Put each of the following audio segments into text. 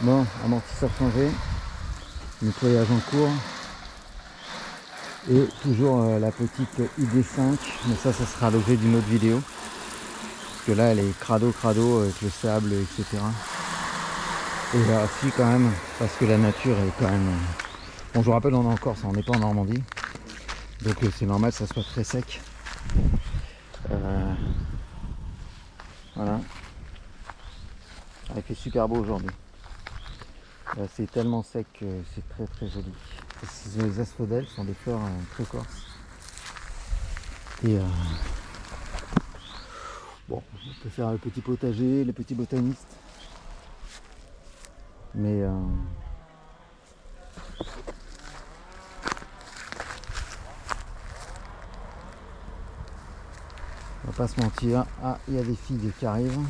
Bon, amortisseur changé, nettoyage en cours. Et toujours la petite ID5, mais ça sera l'objet d'une autre vidéo. Parce que là elle est crado avec le sable, etc. Et là si quand même, parce que la nature est quand même... Bon, je vous rappelle, on est en Corse, on n'est pas en Normandie. Donc c'est normal que ça soit très sec. Voilà. Il fait super beau aujourd'hui. C'est tellement sec que c'est très joli. Les asphodèles sont des fleurs très corses. Et bon, on peut faire le petit potager, les petits botanistes. Mais on va pas se mentir. Ah, il y a des figues qui arrivent.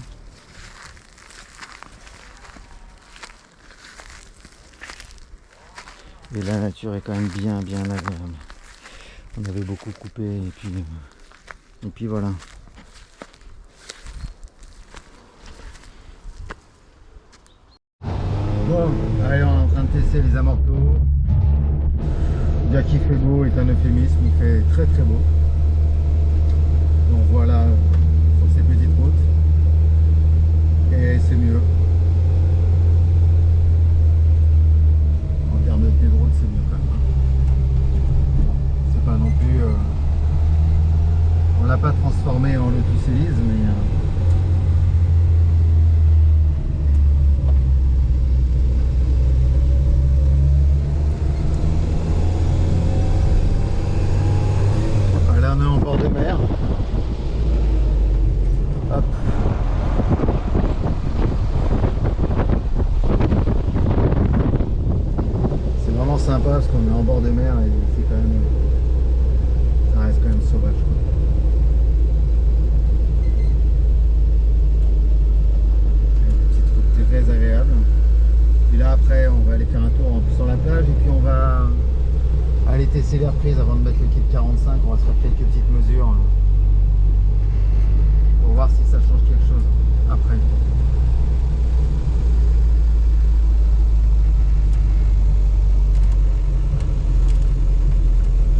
Et la nature est quand même bien agréable. On avait beaucoup coupé et puis voilà. Bon, allez, on est en train de tester les amortos. Dire qu'il fait beau est un euphémisme, il fait très beau. Donc voilà, sur ces petites routes. Et c'est mieux. En termes de pied de route, c'est mieux quand même. C'est pas non plus... on l'a pas transformé en Lotus Elise, mais... là on est en bord de mer. Hop. C'est vraiment sympa parce qu'on est en bord de mer et c'est quand même... ça reste quand même sauvage, quoi. Une petite route très agréable. Puis là après on va aller faire un tour sur la plage et puis on va aller tester l'air prise avant de mettre le kit 45. On va se faire quelques petites mesures pour voir si ça change quelque chose après.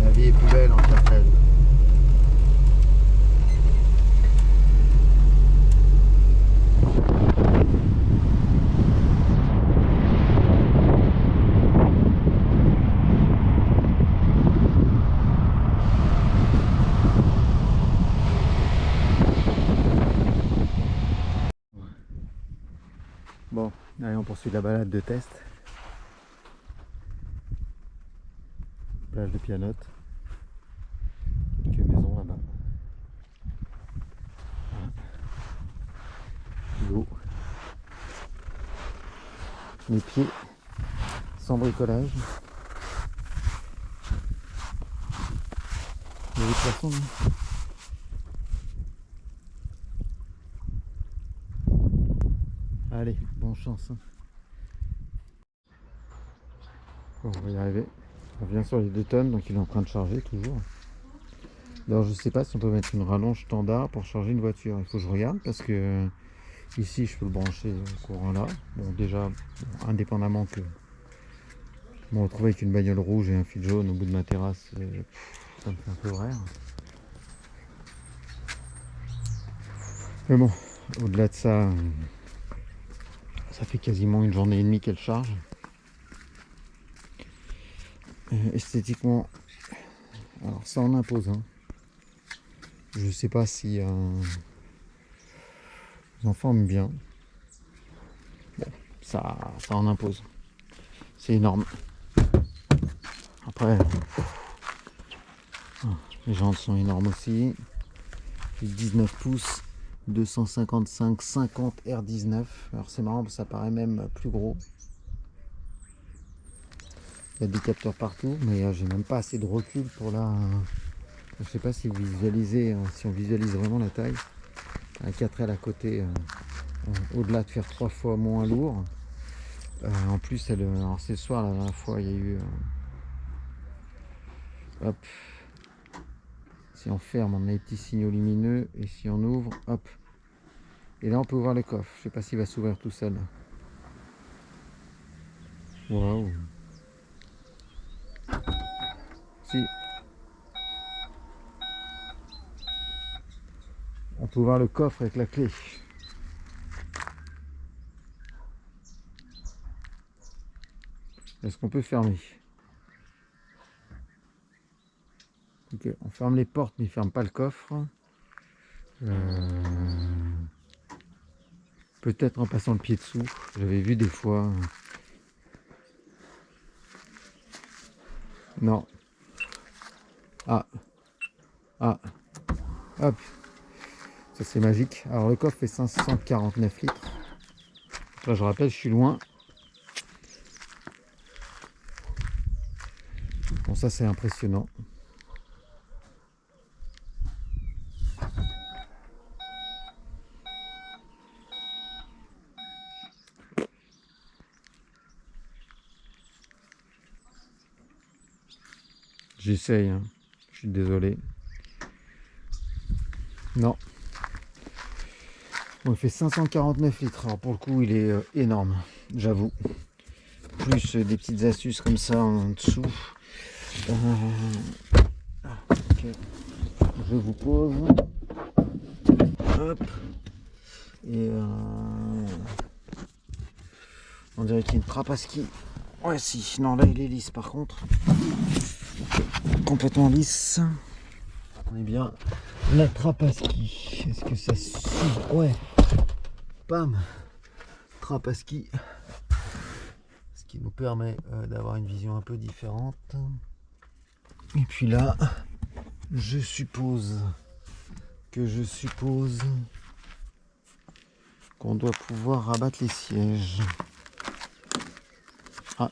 La vie est plus belle en Capelle. Bon, allez, on poursuit la balade de test. Plage de Pianote. Quelques maisons là-bas. Voilà. L'eau. Les pieds sans bricolage. Il y a des poissons, non ? Allez, bonne chance. Bon, on va y arriver. On revient sur les 2 tonnes, donc il est en train de charger toujours. Alors je sais pas si on peut mettre une rallonge standard pour charger une voiture. Il faut que je regarde parce que ici je peux le brancher au courant là. Bon déjà, bon, indépendamment que je me retrouve avec une bagnole rouge et un fil jaune au bout de ma terrasse, ça me fait un peu rire. Mais bon, au-delà de ça, ça fait quasiment une journée et demie qu'elle charge. Esthétiquement, alors ça en impose. Hein. Je sais pas si les enfants aiment bien. Bon, ça en impose. C'est énorme. Après, les jantes sont énormes aussi. 19 pouces, 255/50 R19. Alors c'est marrant, ça paraît même plus gros. Il y a des capteurs partout, mais j'ai même pas assez de recul pour là. Je sais pas si vous visualisez, si on visualise vraiment la taille. Un 4L à côté, au-delà de faire 3 fois moins lourd. En plus, alors c'est le soir, la dernière fois, il y a eu... hop. Si on ferme, on a les petits signaux lumineux. Et si on ouvre, hop. Et là, on peut ouvrir le coffre. Je sais pas s'il va s'ouvrir tout seul. Waouh. Si. On peut voir le coffre avec la clé. Est-ce qu'on peut fermer? Ok, on ferme les portes mais ferme pas le coffre. Peut-être en passant le pied dessous. J'avais vu des fois. Non. Ah. Ah. Hop. Ça c'est magique. Alors le coffre fait 549 litres. Là je rappelle, je suis loin. Bon, ça c'est impressionnant. J'essaye, hein. Je suis désolé. Non. Bon, il fait 549 litres. Alors pour le coup, il est énorme, j'avoue. Plus des petites astuces comme ça en dessous. Ok. Je vous pose. Hop. Et on dirait qu'il y a une trappe à ski. Ouais, si. Non, là, il est lisse par contre. Complètement lisse. On est bien. La trappe à ski. Est-ce que ça suit? Ouais. Bam. Trappe à ski. Ce qui nous permet d'avoir une vision un peu différente. Et puis là, je suppose qu'on doit pouvoir rabattre les sièges. Ah.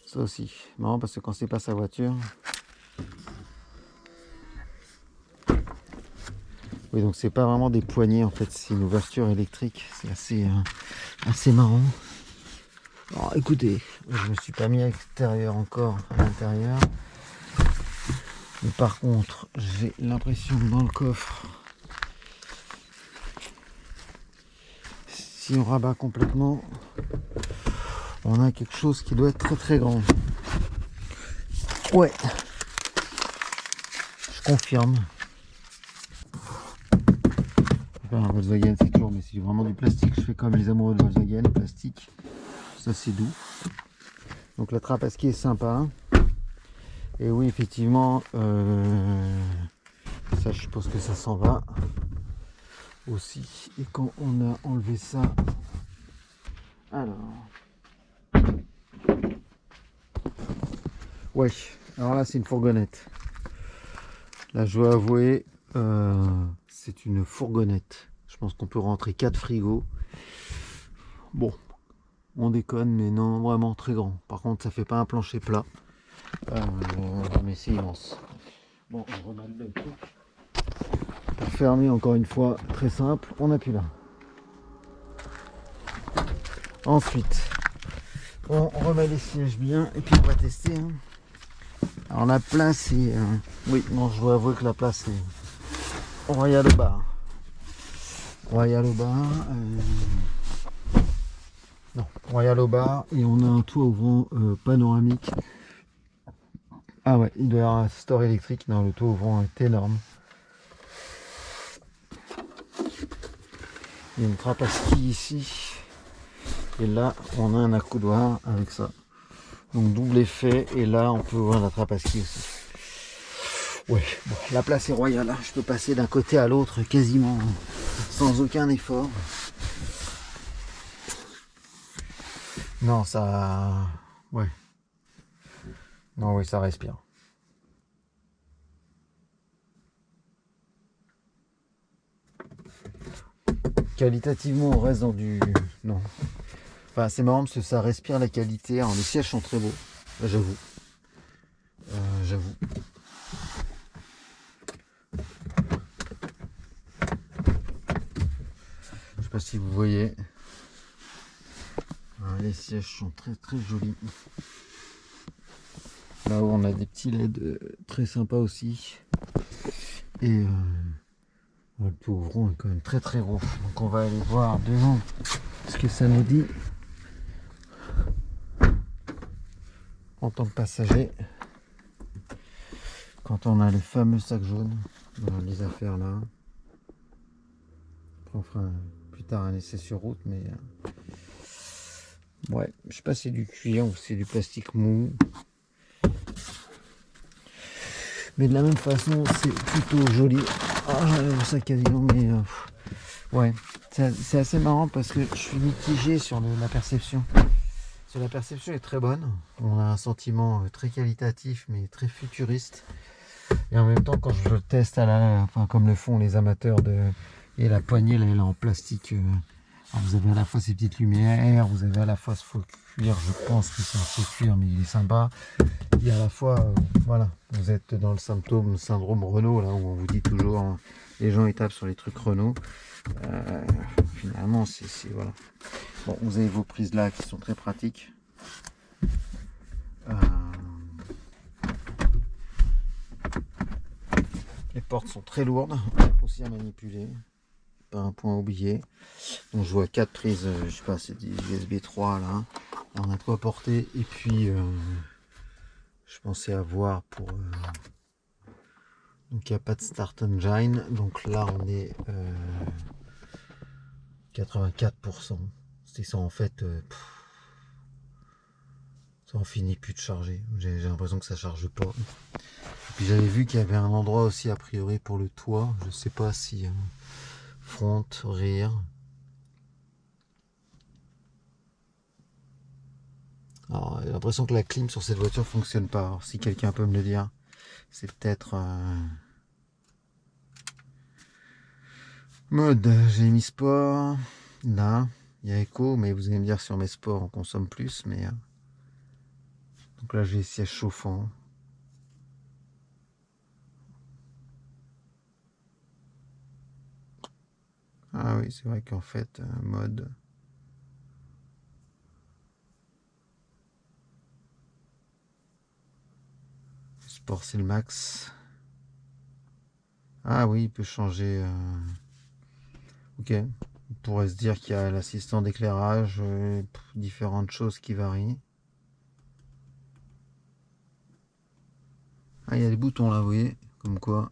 Ça aussi, marrant parce que quand c'est pas sa voiture. Oui, donc c'est pas vraiment des poignées en fait, c'est une ouverture électrique. C'est assez marrant. Alors écoutez, je me suis pas mis à l'extérieur encore, à l'intérieur. Mais par contre, j'ai l'impression que dans le coffre, si on rabat complètement, on a quelque chose qui doit être très très grand. Ouais, je confirme. Un Volkswagen c'est toujours, mais c'est vraiment du plastique. Je fais comme les amoureux de Volkswagen, plastique. Ça c'est doux. Donc la trappe à ski est sympa. Et oui, effectivement, ça je suppose que ça s'en va aussi. Et quand on a enlevé ça, alors, ouais, alors là c'est une fourgonnette. Là je dois avouer, c'est une fourgonnette. Je pense qu'on peut rentrer 4 frigos. Bon, on déconne, mais non, vraiment très grand. Par contre, ça fait pas un plancher plat. Mais c'est immense. Bon, on remet le truc. Pour fermer, encore une fois, très simple, on appuie là. Ensuite, on remet les sièges bien et puis on va tester. Hein. Alors la place est... oui, non, je dois avouer que la place est royale au bas. Royal au bas. Non, royal au bas. Et on a un toit ouvrant panoramique. Ah ouais, il doit y avoir un store électrique. Non, le toit ouvrant est énorme. Il y a une trappe à ski ici. Et là, on a un accoudoir avec ça. Donc double effet. Et là, on peut voir la trappe à ski aussi. Ouais, bon, la place est royale. Je peux passer d'un côté à l'autre quasiment sans aucun effort. Non, ça... ouais. Non, oui, ça respire. Qualitativement, on reste dans du... non. Enfin, c'est marrant parce que ça respire la qualité. Alors, les sièges sont très beaux, j'avoue. J'avoue. Je sais pas si vous voyez. Alors, les sièges sont très très jolis. Là-haut, on a des petits LED très sympas aussi. Et le toit ouvrant est quand même très très gros. Donc on va aller voir devant ce que ça nous dit. en tant que passager. Quand on a le fameux sac jaune dans les affaires là. Après on fera plus tard un essai sur route, mais ouais, je sais pas si c'est du cuir ou si c'est du plastique mou. Mais de la même façon, c'est plutôt joli. Ah, le sac à dos, mais ouais, c'est assez marrant parce que je suis mitigé sur la perception. La perception est très bonne. On a un sentiment très qualitatif, mais très futuriste. Et en même temps, quand je le teste comme le font les amateurs et la poignée, là, elle est en plastique. Alors vous avez à la fois ces petites lumières, vous avez à la fois ce faux cuir, je pense que c'est un faux cuir, mais il est sympa. Et à la fois, voilà, vous êtes dans le syndrome Renault, là, où on vous dit toujours, les gens ils tapent sur les trucs Renault. Finalement, voilà. Bon, vous avez vos prises là qui sont très pratiques. Les portes sont très lourdes, aussi à manipuler. Pas un point oublié. Donc je vois 4 prises, je sais pas, c'est des USB 3 là. On a 3 portées et puis je pensais avoir pour donc il n'y a pas de Start Engine, donc là on est 84%. C'est ça en fait, ça en finit plus de charger. J'ai l'impression que ça charge pas. Et puis j'avais vu qu'il y avait un endroit aussi a priori pour le toit, je sais pas si front, rear. Alors, j'ai l'impression que la clim sur cette voiture fonctionne pas. Alors, si quelqu'un peut me le dire, c'est peut-être mode. J'ai mis sport. Là, il y a éco, mais vous allez me dire sur mes sports on consomme plus. Mais donc là, j'ai siège chauffant. Ah oui, c'est vrai qu'en fait, mode. Sport, c'est le max. Ah oui, il peut changer. Ok. On pourrait se dire qu'il y a l'assistant d'éclairage, différentes choses qui varient. Ah, il y a des boutons là, vous voyez, comme quoi.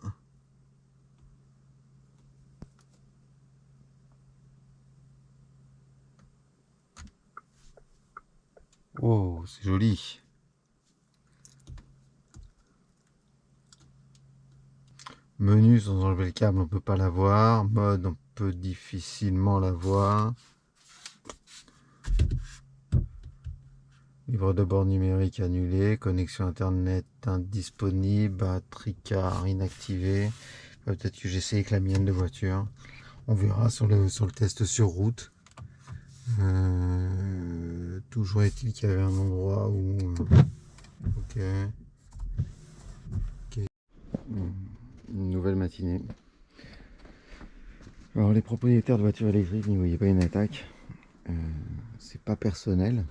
Oh, c'est joli. Menu sans enlever le câble, on peut pas l'avoir. Mode, on peut difficilement l'avoir. Livre de bord numérique annulé. Connexion internet indisponible. Batterie car inactivée. Peut-être que j'essaie avec la mienne de voiture. On verra sur le test sur route. Toujours est-il qu'il y avait un endroit où... Ok. Une nouvelle matinée. Alors les propriétaires de voitures électriques, n'y voyez pas une attaque. C'est pas personnel.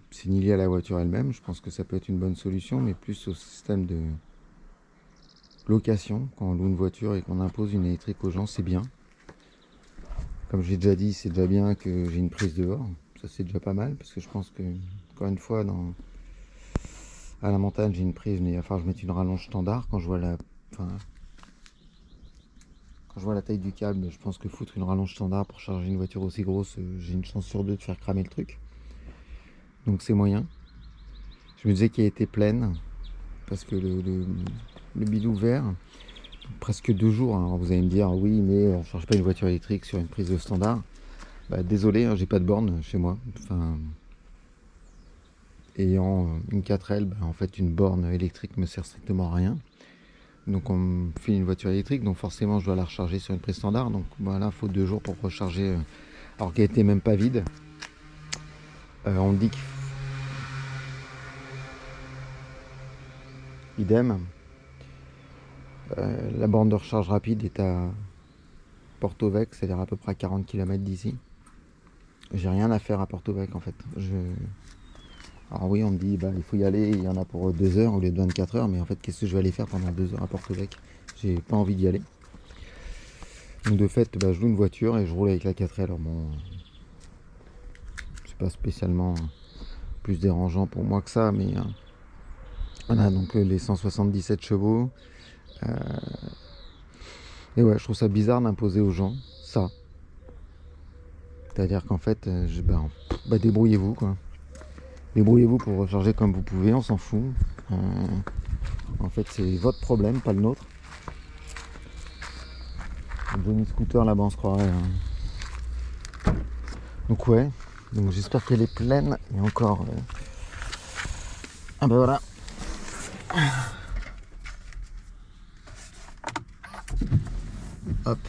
C'est ni lié à la voiture elle-même. Je pense que ça peut être une bonne solution, mais plus au système de location. Quand on loue une voiture et qu'on impose une électrique aux gens, c'est bien. Comme j'ai déjà dit, c'est déjà bien que j'ai une prise dehors. Ça c'est déjà pas mal, parce que je pense que, encore une fois, à la montagne j'ai une prise, mais il va falloir que je mette une rallonge standard. Quand je vois la taille du câble, je pense que foutre une rallonge standard pour charger une voiture aussi grosse, j'ai une chance sur deux de faire cramer le truc. Donc c'est moyen. Je me disais qu'elle était pleine, parce que le bidou vert, presque 2 jours. Alors vous allez me dire, oui, mais on ne charge pas une voiture électrique sur une prise de standard. Bah, désolé, hein, j'ai pas de borne chez moi. Enfin, ayant une 4L, bah, en fait, une borne électrique me sert strictement à rien. Donc on me file une voiture électrique, donc forcément je dois la recharger sur une prise standard. Donc voilà, il faut 2 jours pour recharger, alors qu'elle était même pas vide. On me dit idem. La borne de recharge rapide est à Porto-Vec, c'est-à-dire à peu près à 40 km d'ici. J'ai rien à faire à Porto-Vec en fait. Alors oui, on me dit bah, il faut y aller, il y en a pour 2 heures au lieu de 24 heures, mais en fait qu'est-ce que je vais aller faire pendant 2 heures à Porto-Vec? J'ai pas envie d'y aller. Donc de fait, bah, je loue une voiture et je roule avec la 4L. Alors bon, c'est pas spécialement plus dérangeant pour moi que ça, mais voilà, donc les 177 chevaux. Et ouais, je trouve ça bizarre d'imposer aux gens ça. C'est-à-dire qu'en fait, débrouillez-vous quoi. Débrouillez-vous pour recharger comme vous pouvez, on s'en fout. En fait, c'est votre problème, pas le nôtre. Johnny Scooter là-bas, on se croirait. Donc ouais, donc j'espère qu'elle est pleine. Et encore. Ah bah voilà. Hop.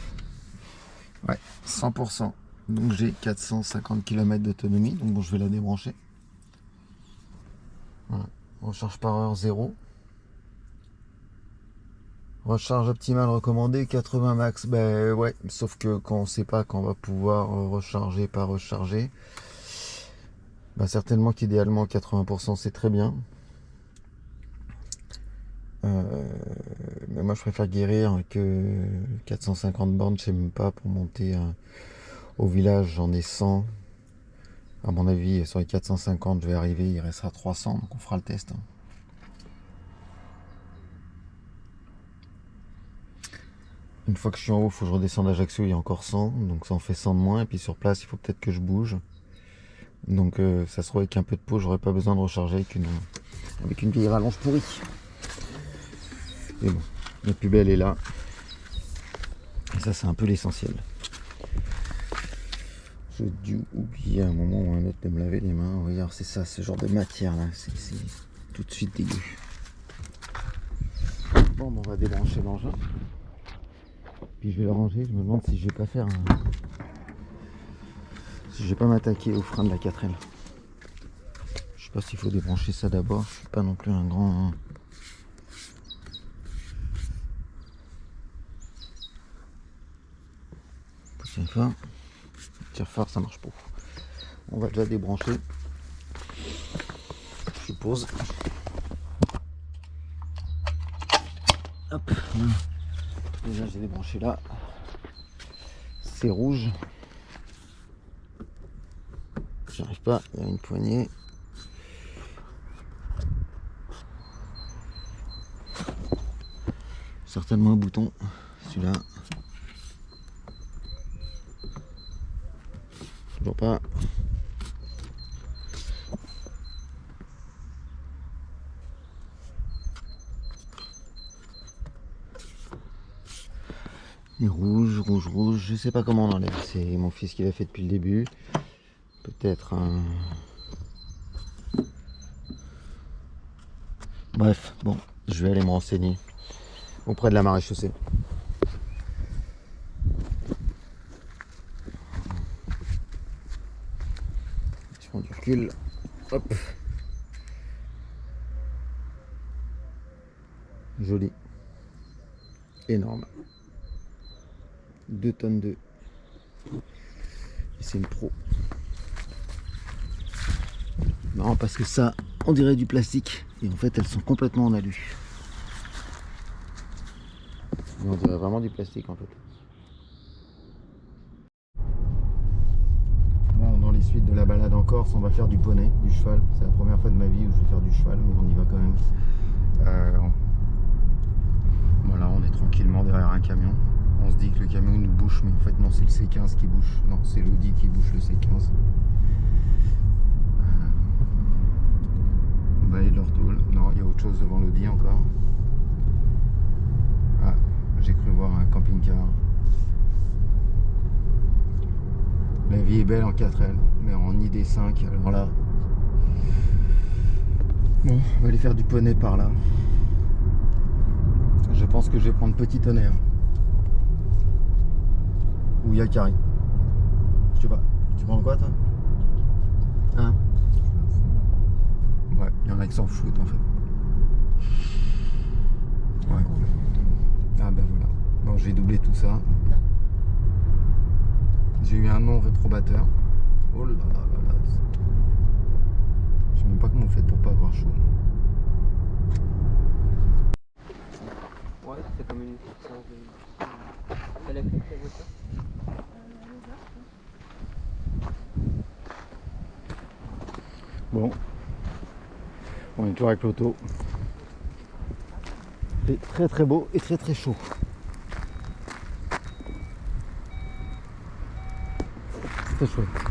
Ouais, 100%. Donc j'ai 450 km d'autonomie. Donc bon, je vais la débrancher. Voilà. Recharge par heure 0. Recharge optimale recommandée 80 max. Ben ouais, sauf que quand on sait pas quand on va pouvoir recharger, pas recharger, certainement qu'idéalement 80% c'est très bien. Mais moi je préfère guérir que 450 bornes, je sais même pas, pour monter au village j'en ai 100. À mon avis sur les 450 je vais arriver, il restera 300, donc on fera le test. Une fois que je suis en haut, il faut que je redescende à Ajaccio, il y a encore 100, donc ça en fait 100 de moins, et puis sur place il faut peut-être que je bouge. Donc ça se trouve avec un peu de peau, j'aurais pas besoin de recharger avec une vieille rallonge pourrie. Mais bon, la plus belle est là. Et ça c'est un peu l'essentiel. J'ai dû oublier à un moment ou un autre de me laver les mains. Regarde, c'est ça, ce genre de matière là, c'est tout de suite dégueu. Bon, on va débrancher l'engin. Puis je vais le ranger, je me demande si je vais pas faire si je vais pas m'attaquer au frein de la 4L. Je sais pas s'il faut débrancher ça d'abord, je suis pas non plus un grand... Tiens fort. Tire fort, ça marche pas. On va déjà débrancher. Je suppose. Hop. Déjà j'ai débranché là. C'est rouge. J'arrive pas, il y a une poignée. Certainement un bouton. Celui-là. Toujours pas. Et rouge, rouge, rouge. Je sais pas comment on enlève. C'est mon fils qui l'a fait depuis le début. Peut-être un... Bref, bon, je vais aller me renseigner auprès de la maréchaussée. Je prends du recul. Hop. Joli. Énorme. 2 tonnes 2. Et c'est une pro. Non, parce que ça, on dirait du plastique. Et en fait, elles sont complètement en alu. Mais on dirait vraiment du plastique en fait. Bon, dans les suites de la balade en Corse, on va faire du poney, du cheval. C'est la première fois de ma vie où je vais faire du cheval, mais on y va quand même. Voilà, on est tranquillement derrière un camion. On se dit que le camion nous bouche, mais en fait non, c'est le C15 qui bouche. Non, c'est l'Audi qui bouche le C15. Vallée de l'Ortole. Non, il y a autre chose devant l'Audi encore. Ah, j'ai cru voir un camping-car. La vie est belle en 4L, mais en ID5, alors là... Bon, on va aller faire du poney par là. Je pense que je vais prendre Petit Tonnerre. Ou Yakari. Je sais pas. Tu prends quoi toi? Hein? Ouais, il y en a qui s'en foutent en fait. Ouais. Ah ben voilà. Bon, je vais doubler tout ça. J'ai eu un nom réprobateur. Oh là là là là. Je sais même pas comment vous faites pour pas avoir chaud. Ouais, c'est comme une séance de... Elle a fait la voiture. Bon, On est toujours avec l'auto. C'est très très beau et très très chaud. C'est très chouette.